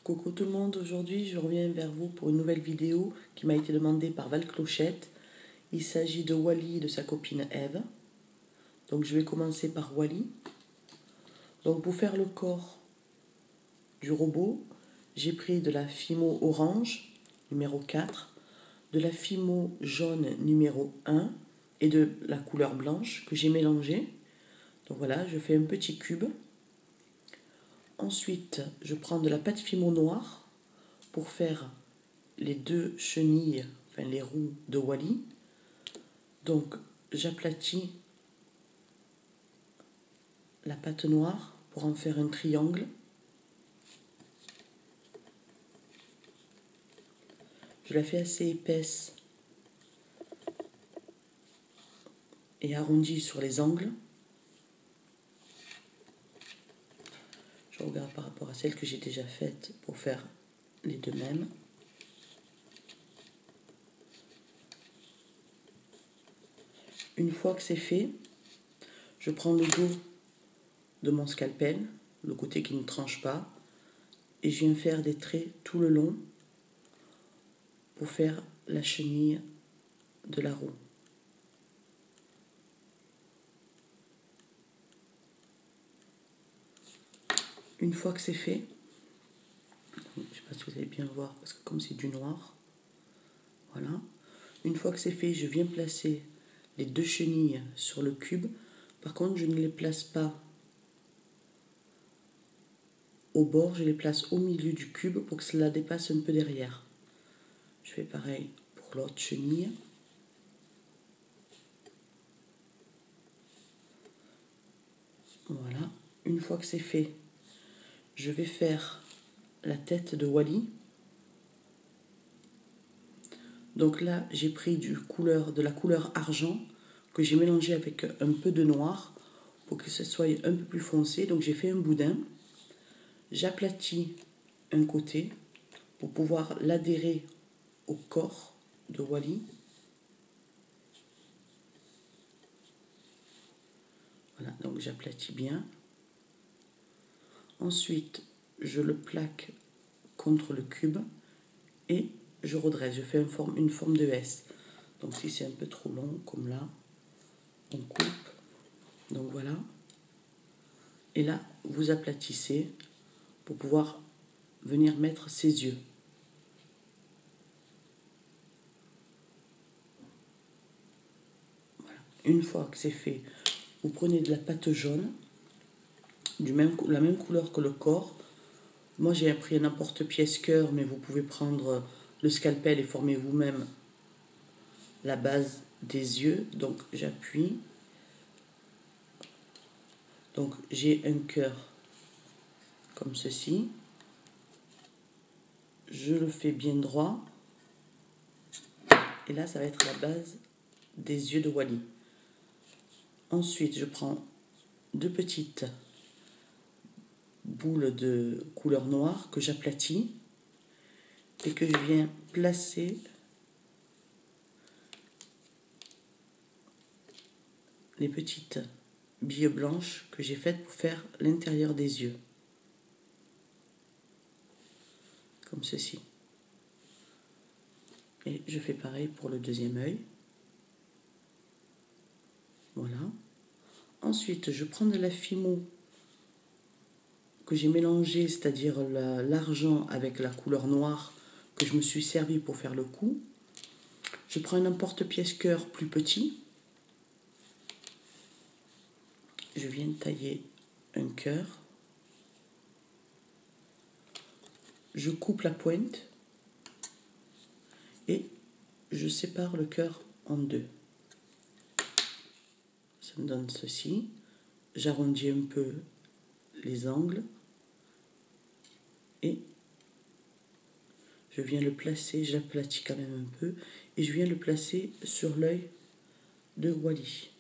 Coucou tout le monde, aujourd'hui je reviens vers vous pour une nouvelle vidéo qui m'a été demandée par Val Clochette. Il s'agit de Wally et de sa copine Eve. Donc je vais commencer par Wally. Donc pour faire le corps du robot, j'ai pris de la Fimo orange numéro 4, de la Fimo jaune numéro 1 et de la couleur blanche que j'ai mélangée. Donc voilà, je fais un petit cube. Ensuite, je prends de la pâte Fimo noire pour faire les deux chenilles, enfin les roues de Wally. Donc j'aplatis la pâte noire pour en faire un triangle. Je la fais assez épaisse et arrondie sur les angles. Je regarde par rapport à celle que j'ai déjà faite pour faire les deux mêmes. Une fois que c'est fait, je prends le dos de mon scalpel, le côté qui ne tranche pas, et je viens faire des traits tout le long pour faire la chenille de la roue. Une fois que c'est fait, je ne sais pas si vous allez bien voir parce que comme c'est du noir, voilà. Une fois que c'est fait, je viens placer les deux chenilles sur le cube. Par contre, je ne les place pas au bord, je les place au milieu du cube pour que cela dépasse un peu derrière. Je fais pareil pour l'autre chenille. Voilà. Une fois que c'est fait, je vais faire la tête de Wally. Donc là, j'ai pris de la couleur argent que j'ai mélangé avec un peu de noir pour que ce soit un peu plus foncé. Donc j'ai fait un boudin. J'aplatis un côté pour pouvoir l'adhérer au corps de Wally. Voilà, donc j'aplatis bien. Ensuite, je le plaque contre le cube et je redresse. Je fais une forme de S. Donc si c'est un peu trop long, comme là, on coupe. Donc voilà. Et là, vous aplatissez pour pouvoir venir mettre ses yeux. Voilà. Une fois que c'est fait, vous prenez de la pâte jaune, la même couleur que le corps. Moi, j'ai pris un emporte-pièce cœur, mais vous pouvez prendre le scalpel et former vous-même la base des yeux. Donc, j'appuie. Donc, j'ai un cœur comme ceci. Je le fais bien droit. Et là, ça va être la base des yeux de Wally. Ensuite, je prends deux petites boules de couleur noire que j'aplatis et que je viens placer les petites billes blanches que j'ai faites pour faire l'intérieur des yeux. Comme ceci. Et je fais pareil pour le deuxième œil. Voilà. Ensuite, je prends de la Fimo que j'ai mélangé, c'est-à-dire l'argent avec la couleur noire que je me suis servi pour faire le cou. Je prends un emporte-pièce cœur plus petit. Je viens tailler un cœur. Je coupe la pointe et je sépare le cœur en deux. Ça me donne ceci. J'arrondis un peu les angles et je viens le placer, j'aplatis quand même un peu et je viens le placer sur l'œil de Wally.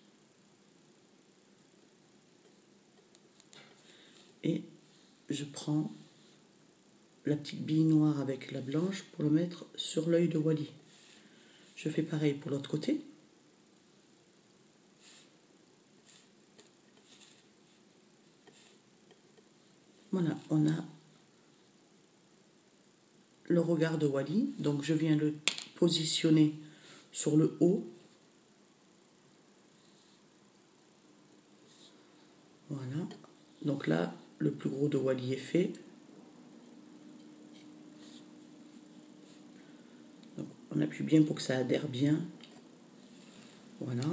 Et je prends la petite bille noire avec la blanche pour le mettre sur l'œil de Wally. Je fais pareil pour l'autre côté. Voilà, on a le regard de Wally. Donc je viens le positionner sur le haut. Voilà. Donc là, le plus gros de Wally est fait. Donc on appuie bien pour que ça adhère bien. Voilà.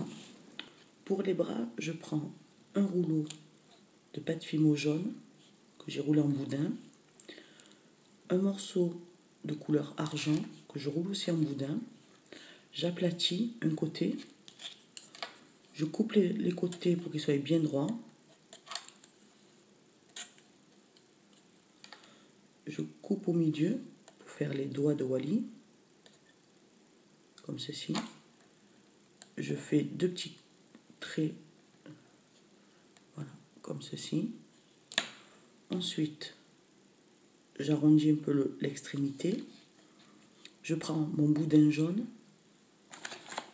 Pour les bras, je prends un rouleau de pâte fimo jaune que j'ai roulé en boudin. Un morceau de couleur argent que je roule aussi en boudin. J'aplatis un côté. Je coupe les côtés pour qu'ils soient bien droits. Je coupe au milieu pour faire les doigts de Wally. Comme ceci. Je fais deux petits traits. Voilà, comme ceci. Ensuite, j'arrondis un peu l'extrémité. Je prends mon boudin jaune.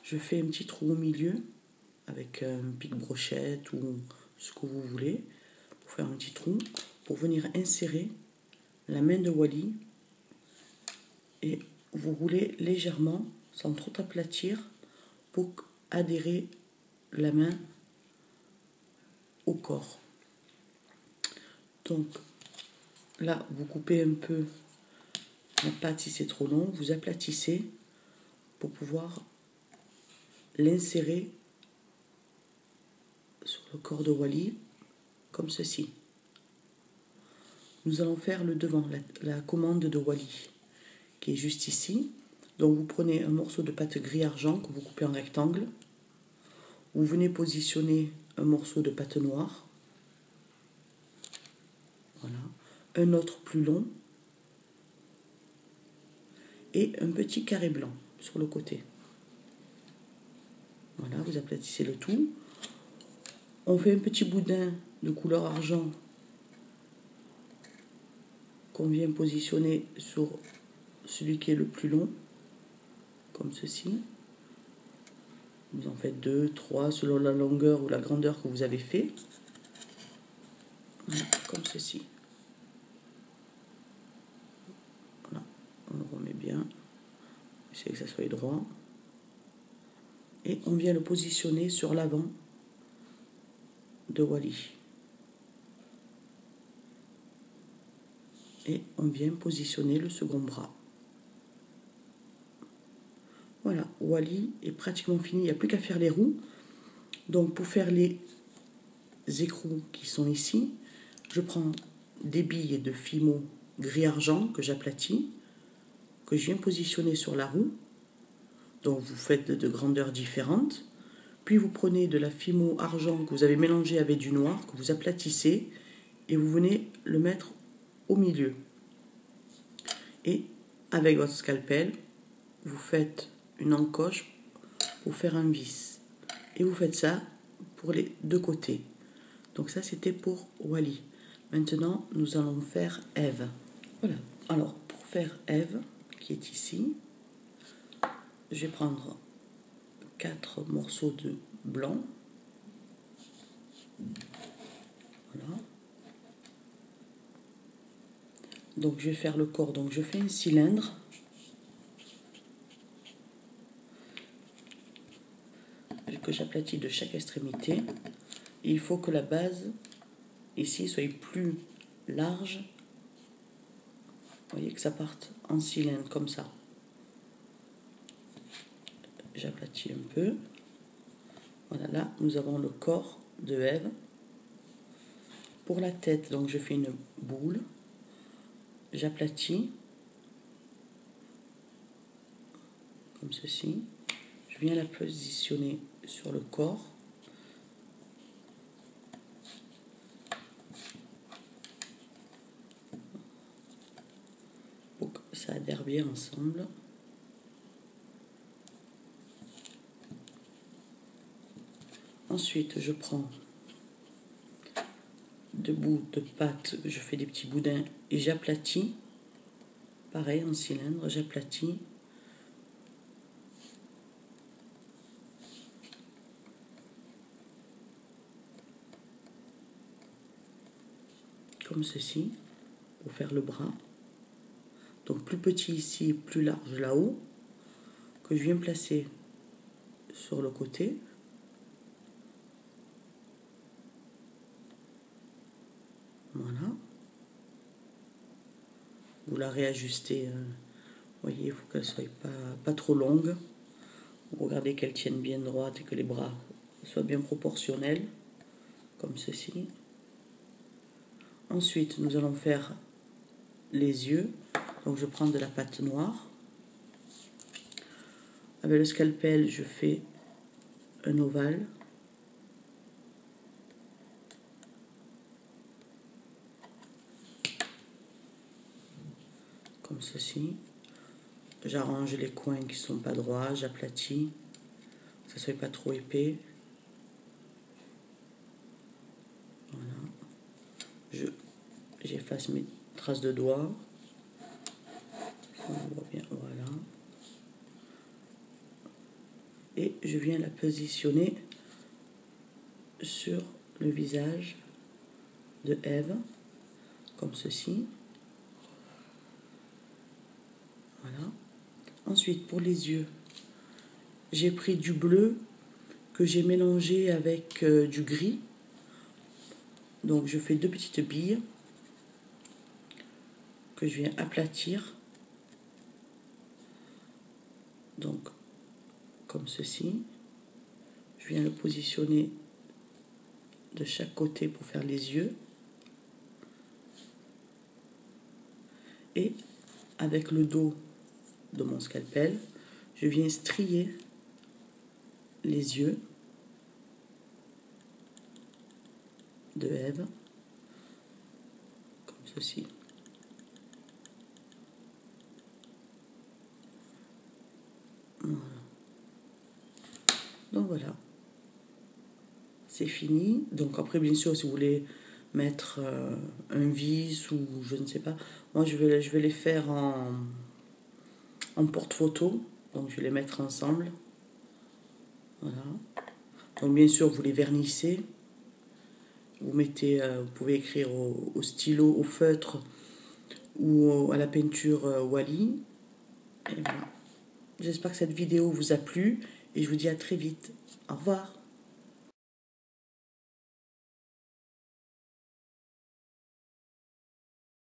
Je fais un petit trou au milieu avec un pic-brochette ou ce que vous voulez pour faire un petit trou, pour venir insérer la main de Wally et vous roulez légèrement sans trop aplatir pour adhérer la main au corps. Donc là, vous coupez un peu la pâte si c'est trop long, vous aplatissez pour pouvoir l'insérer sur le corps de Wally comme ceci. Nous allons faire le devant, la commande de Wally qui est juste ici. Donc vous prenez un morceau de pâte gris argent que vous coupez en rectangle. Vous venez positionner un morceau de pâte noire. Voilà. Un autre plus long. Et un petit carré blanc sur le côté. Voilà, vous aplatissez le tout. On fait un petit boudin de couleur argent qu'on vient positionner sur celui qui est le plus long, comme ceci. Vous en faites 2, 3, selon la longueur ou la grandeur que vous avez fait. Voilà, comme ceci. Voilà, on le remet bien. Essayez que ça soit droit. Et on vient le positionner sur l'avant de Wally. Et on vient positionner le second bras. Voilà, Wally est pratiquement fini, il n'y a plus qu'à faire les roues. Donc pour faire les écrous qui sont ici, je prends des billes de fimo gris-argent que j'aplatis, que je viens positionner sur la roue. Donc vous faites de grandeurs différentes. Puis vous prenez de la fimo argent que vous avez mélangé avec du noir, que vous aplatissez, et vous venez le mettre au milieu. Et avec votre scalpel, vous faites une encoche pour faire un vis. Et vous faites ça pour les deux côtés. Donc ça, c'était pour Wally. Maintenant, nous allons faire Eve. Voilà. Alors, pour faire Eve, qui est ici, je vais prendre 4 morceaux de blanc. Voilà. Donc, je vais faire le corps. Donc, je fais un cylindre. Que j'aplatis de chaque extrémité. Et il faut que la base, ici, soit plus large. Vous voyez que ça parte en cylindre, comme ça. J'aplatis un peu. Voilà, là, nous avons le corps de Eve. Pour la tête, donc je fais une boule. J'aplatis. Comme ceci. Je viens la positionner sur le corps. Pour que ça adhère bien ensemble. Ensuite, je prends 2 bouts de pâte, je fais des petits boudins et j'aplatis. Pareil, en cylindre, j'aplatis. Comme ceci, pour faire le bras. donc plus petit ici et plus large là-haut, que je viens placer sur le côté. Voilà. Vous la réajustez, vous voyez, il faut qu'elle soit pas trop longue. Vous regardez qu'elle tienne bien droite et que les bras soient bien proportionnels, comme ceci. Ensuite, nous allons faire les yeux. Donc je prends de la pâte noire. Avec le scalpel, je fais un ovale. Comme ceci. J'arrange les coins qui ne sont pas droits, j'aplatis, que ça ne soit pas trop épais. Voilà. J'efface mes traces de doigts. On voit bien, voilà. Et je viens la positionner sur le visage de Ève, comme ceci. Voilà. Ensuite, pour les yeux, j'ai pris du bleu que j'ai mélangé avec du gris. Donc, je fais 2 petites billes que je viens aplatir. Donc, comme ceci. Je viens le positionner de chaque côté pour faire les yeux. Et avec le dos de mon scalpel, je viens strier les yeux de Ève, comme ceci. Voilà. Donc voilà, c'est fini. Donc après, bien sûr, si vous voulez mettre un vis ou je ne sais pas, moi je vais les faire en porte-photo. Donc je vais les mettre ensemble. Voilà. Donc bien sûr, vous les vernissez. Vous mettez, vous pouvez écrire au stylo, au feutre ou à la peinture Wally. Et voilà. J'espère que cette vidéo vous a plu et je vous dis à très vite. Au revoir.